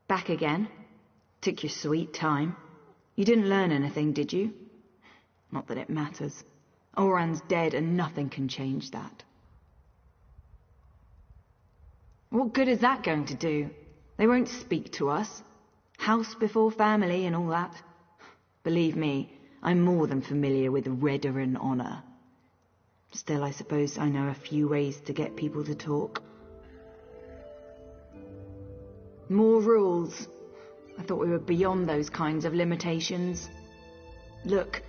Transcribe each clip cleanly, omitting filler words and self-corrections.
Back again? Took your sweet time. You didn't learn anything, did you? Not that it matters. Oran's dead and nothing can change that. What good is that going to do? They won't speak to us. House before family and all that. Believe me, I'm more than familiar with Redaran honor. Still, I suppose I know a few ways to get people to talk. More rules. I thought we were beyond those kinds of limitations. Look,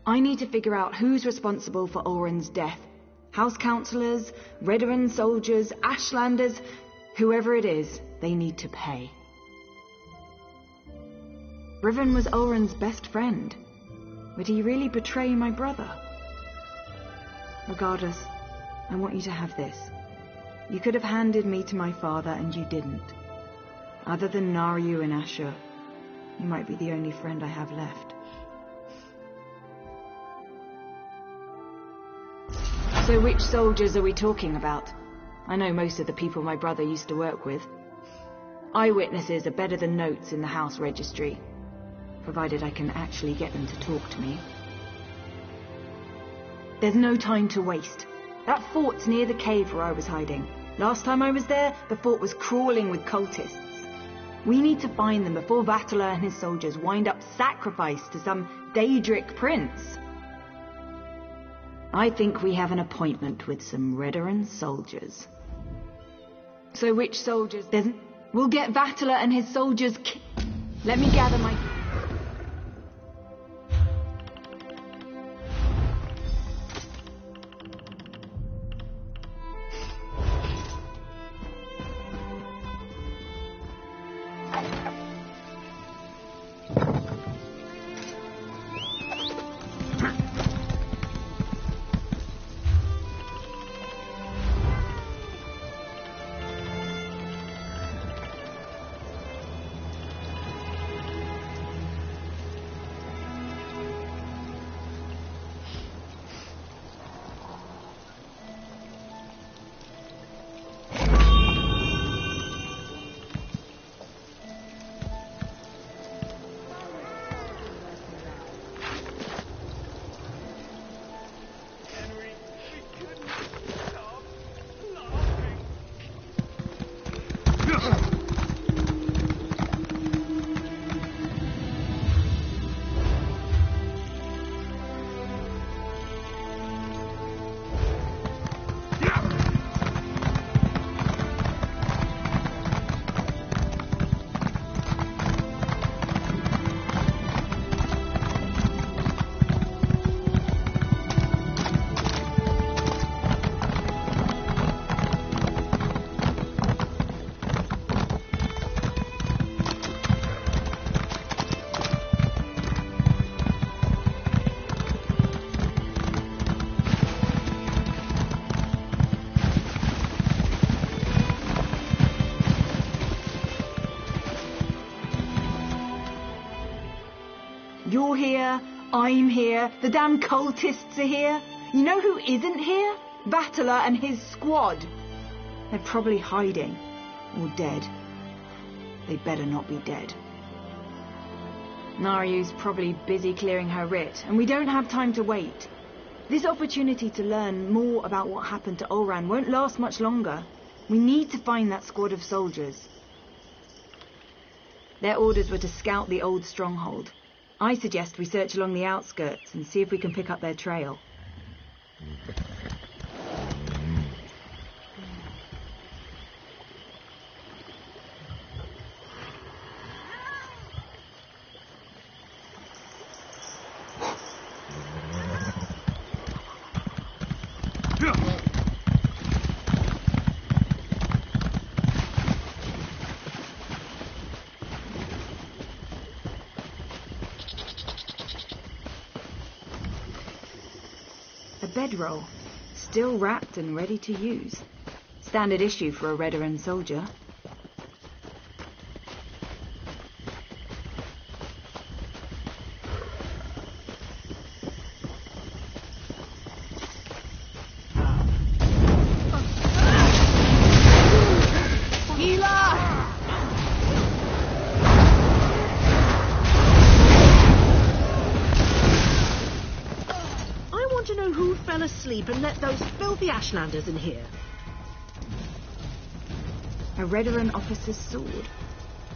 I need to figure out who's responsible for Oran's death. House councillors, Redaran soldiers, Ashlanders, whoever it is, they need to pay. Riven was Oran's best friend. Would he really betray my brother? Regardless, I want you to have this. You could have handed me to my father and you didn't. Other than Naryu and Asher, you might be the only friend I have left. So which soldiers are we talking about? I know most of the people my brother used to work with. Eyewitnesses are better than notes in the house registry, provided I can actually get them to talk to me. There's no time to waste. That fort's near the cave where I was hiding. Last time I was there, the fort was crawling with cultists. We need to find them before Vatala and his soldiers wind up sacrificed to some Daedric prince. I think we have an appointment with some Redaran soldiers. So which soldiers? We'll get Vatala and his soldiers Let me gather my... You're here, I'm here, the damn cultists are here. You know who isn't here? Vatala and his squad. They're probably hiding, or dead. They better not be dead. Naryu's probably busy clearing her writ, and we don't have time to wait. This opportunity to learn more about what happened to Oran won't last much longer. We need to find that squad of soldiers. Their orders were to scout the old stronghold. I suggest we search along the outskirts and see if we can pick up their trail. Bedroll, still wrapped and ready to use. Standard issue for a Redaran soldier. asleep and let those filthy Ashlanders in here. A Redoran officer's sword.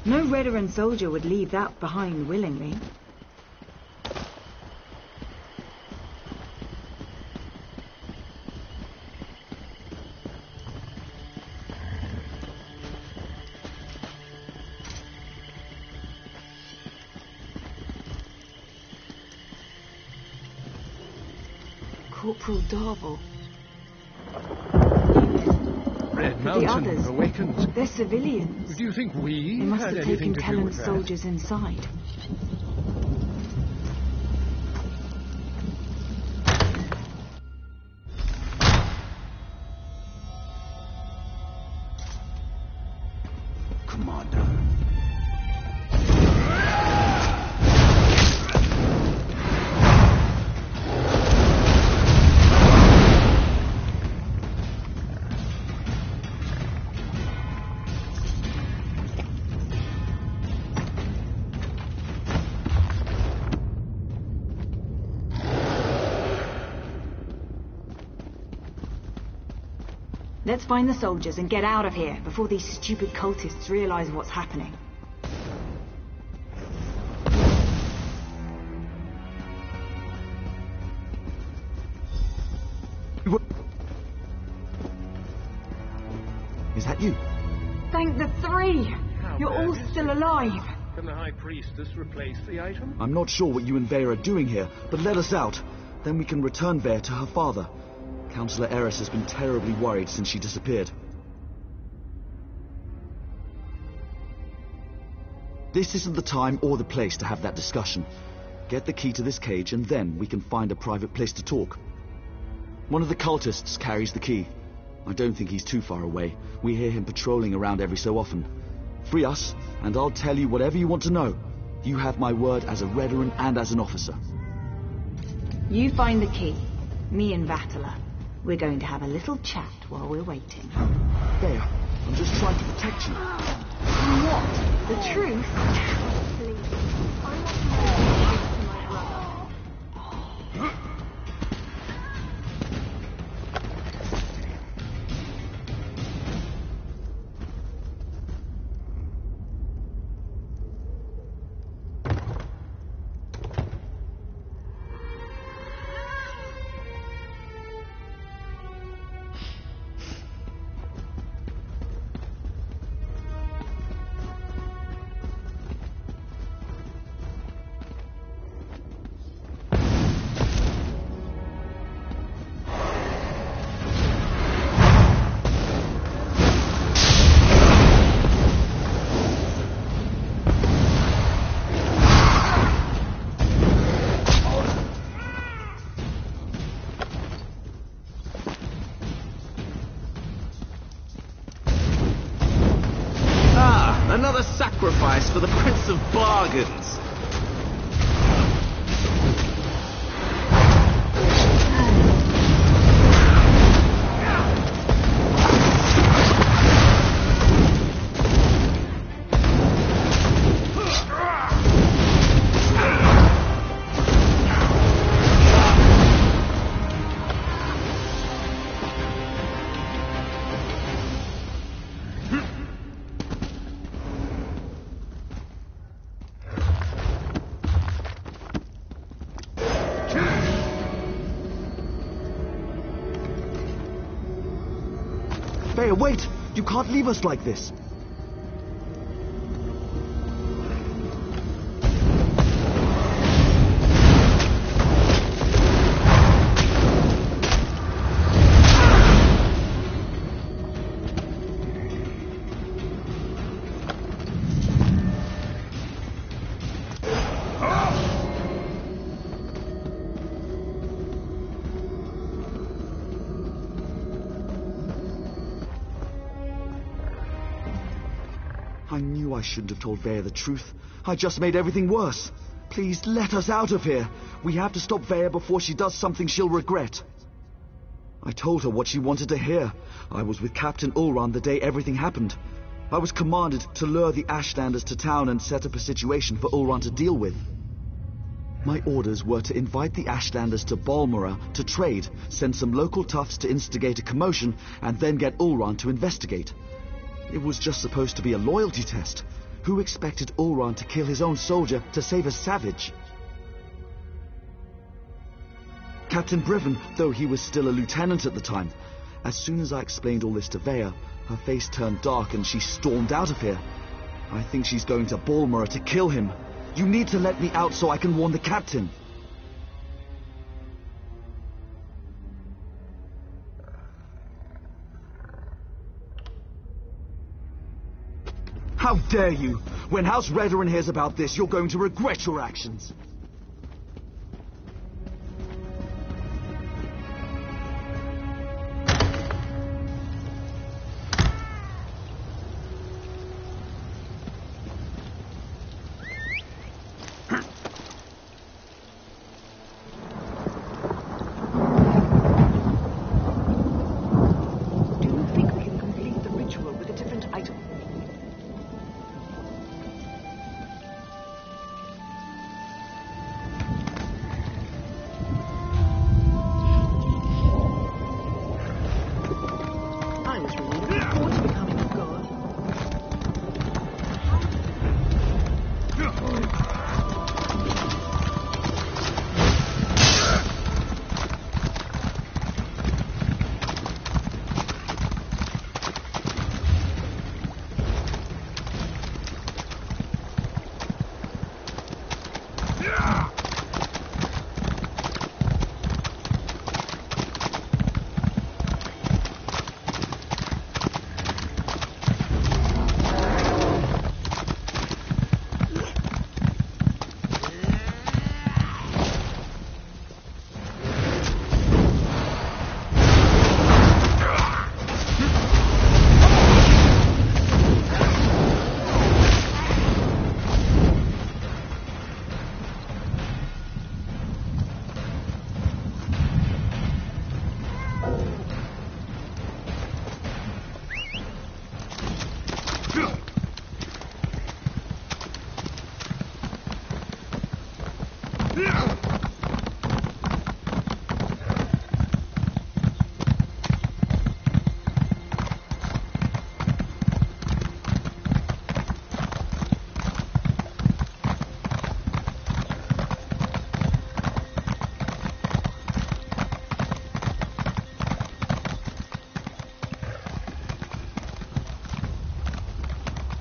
No Redoran soldier would leave that behind willingly. Corporal Darvel. Red The Mountain others, awakened. they're civilians. Do you think we They must had have anything taken to do Talon's with that? soldiers inside. Commander. Let's find the soldiers and get out of here before these stupid cultists realize what's happening. Is that you? Thank the three! How You're bad all is still it? alive! Can the High Priestess replace the item? I'm not sure what you and Vare are doing here, but let us out. Then we can return Vare to her father. Councillor Eris has been terribly worried since she disappeared. This isn't the time or the place to have that discussion. Get the key to this cage and then we can find a private place to talk. One of the cultists carries the key. I don't think he's too far away. We hear him patrolling around every so often. Free us, and I'll tell you whatever you want to know. You have my word as a Redoran and as an officer. You find the key. Me and Vatala. We're going to have a little chat while we're waiting. Vare, I'm just trying to protect you. What? The truth? Please. I want to know what happened to my brother. Another sacrifice for the Prince of Bargains. Vare, wait! You can't leave us like this. I knew I shouldn't have told Vare the truth. I just made everything worse. Please, let us out of here. We have to stop Vare before she does something she'll regret. I told her what she wanted to hear. I was with Captain Ulran the day everything happened. I was commanded to lure the Ashlanders to town and set up a situation for Ulran to deal with. My orders were to invite the Ashlanders to Balmora to trade, send some local toughs to instigate a commotion, and then get Ulran to investigate. It was just supposed to be a loyalty test. Who expected Ulran to kill his own soldier to save a savage? Captain Briven, though he was still a lieutenant at the time, as soon as I explained all this to Vea, her face turned dark and she stormed out of here. I think she's going to Balmora to kill him. You need to let me out so I can warn the captain. How dare you! When House Redoran hears about this, you're going to regret your actions.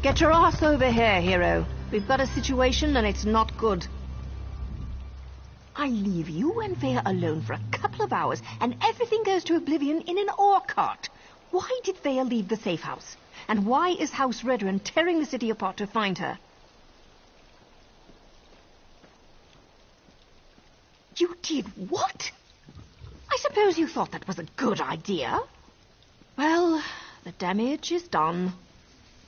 Get your ass over here, hero. We've got a situation and it's not good. I leave you and Vea alone for a couple of hours and everything goes to oblivion in an ore cart. Why did Vea leave the safe house? And why is House Redoran tearing the city apart to find her? You did what? I suppose you thought that was a good idea. Well, the damage is done.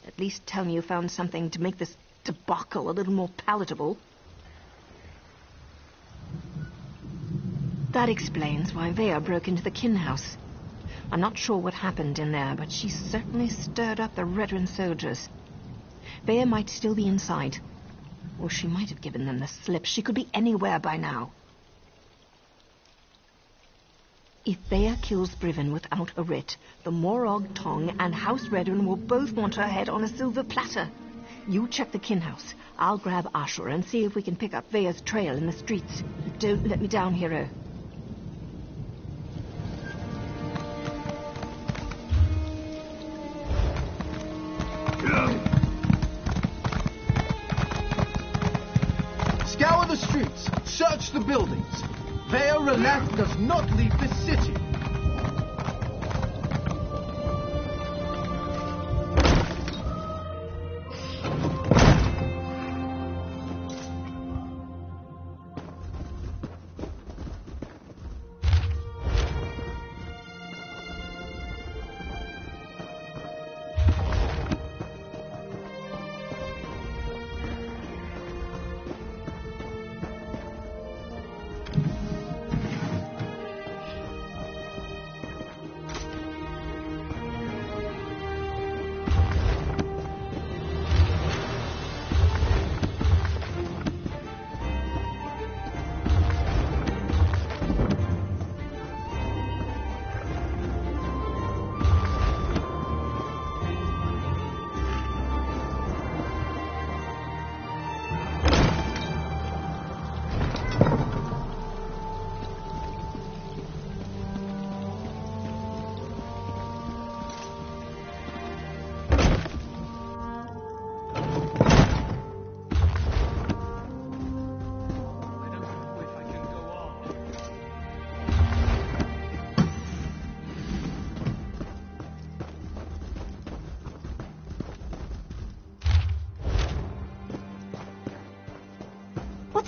At least tell me you found something to make this debacle a little more palatable. That explains why Vea broke into the kin house. I'm not sure what happened in there, but she certainly stirred up the Redoran soldiers. Vea might still be inside. Or she might have given them the slip. She could be anywhere by now. If Vea kills Briven without a writ, the Morag Tong and House Redoran will both want her head on a silver platter. You check the kin house. I'll grab Ashur and see if we can pick up Vea's trail in the streets. Don't let me down, hero. Scour the streets. Search the buildings. Vea Relath does not leave this city.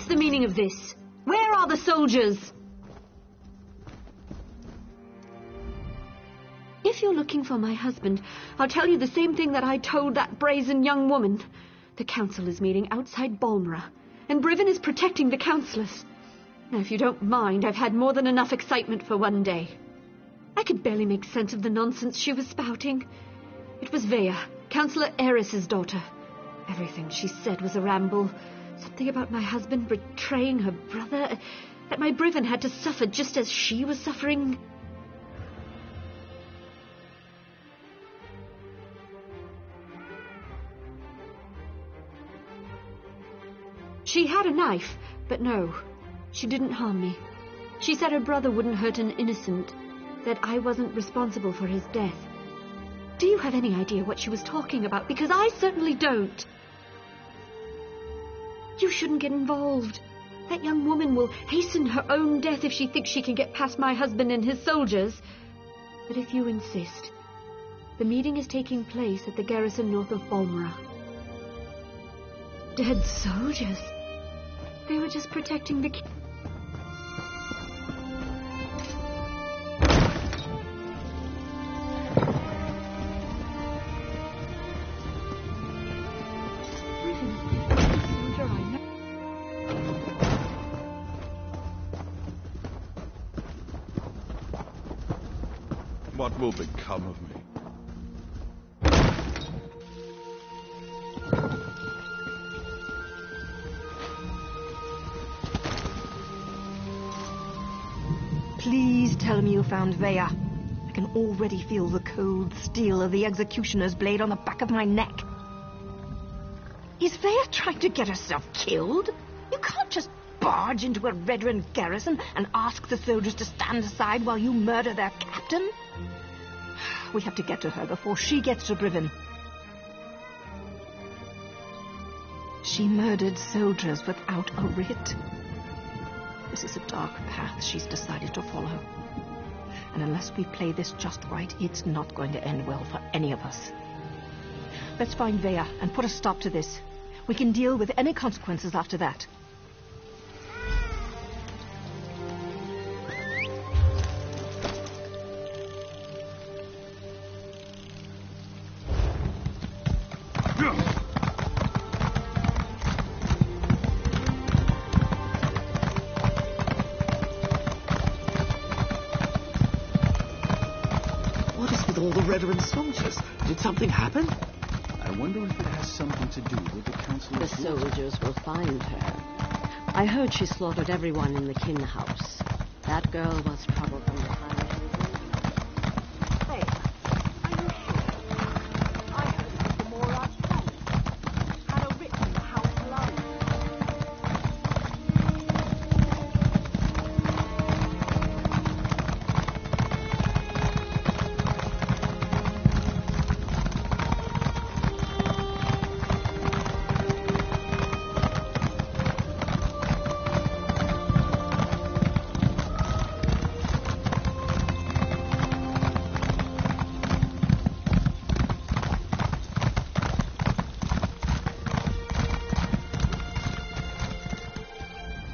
the meaning of this? Where are the soldiers? If you're looking for my husband, I'll tell you the same thing that I told that brazen young woman. The council is meeting outside Balmora, and Briven is protecting the councillors. Now, if you don't mind, I've had more than enough excitement for one day. I could barely make sense of the nonsense she was spouting. It was Vea, Councillor Eris's daughter. Everything she said was a ramble. Something about my husband betraying her brother, that my Briven had to suffer just as she was suffering. She had a knife, but no, she didn't harm me. She said her brother wouldn't hurt an innocent, that I wasn't responsible for his death. Do you have any idea what she was talking about? Because I certainly don't. You shouldn't get involved. That young woman will hasten her own death if she thinks she can get past my husband and his soldiers. But if you insist, the meeting is taking place at the garrison north of Balmora. Dead soldiers. They were just protecting the... What will become of me? Please tell me you found Vea. I can already feel the cold steel of the executioner's blade on the back of my neck. Is Vea trying to get herself killed? You can't just barge into a Redrun garrison and ask the soldiers to stand aside while you murder their captain. We have to get to her before she gets to Briven. She murdered soldiers without a writ. This is a dark path she's decided to follow. And unless we play this just right, it's not going to end well for any of us. Let's find Vea and put a stop to this. We can deal with any consequences after that. All the Redrun soldiers. Did something happen? I wonder if it has something to do with the council. The soldiers will find her. I heard she slaughtered everyone in the kin house. That girl was trouble from the time. Hey, are you sure? I heard it was the Morat's palace. Had a writ in the house line.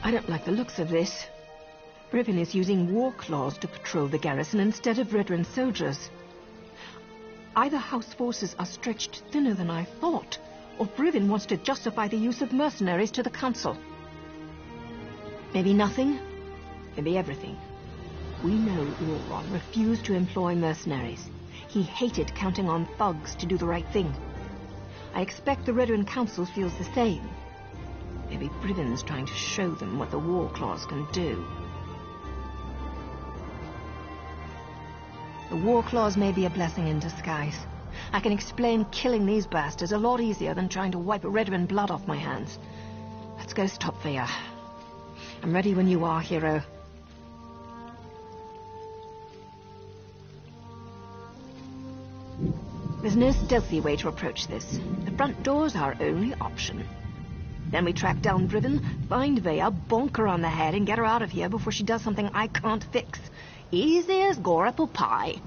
I don't like the looks of this. Briven is using war claws to patrol the garrison instead of Redrun soldiers. Either house forces are stretched thinner than I thought, or Briven wants to justify the use of mercenaries to the council. Maybe nothing, maybe everything. We know Ulron refused to employ mercenaries. He hated counting on thugs to do the right thing. I expect the Redrun Council feels the same. Maybe Briven's trying to show them what the war claws can do. The war claws may be a blessing in disguise. I can explain killing these bastards a lot easier than trying to wipe Redrun blood off my hands. Let's go stop Vea. I'm ready when you are, hero. There's no stealthy way to approach this. The front door's our only option. Then we track down Briven, find Vea, bonk her on the head, and get her out of here before she does something I can't fix. Easy as gore apple pie.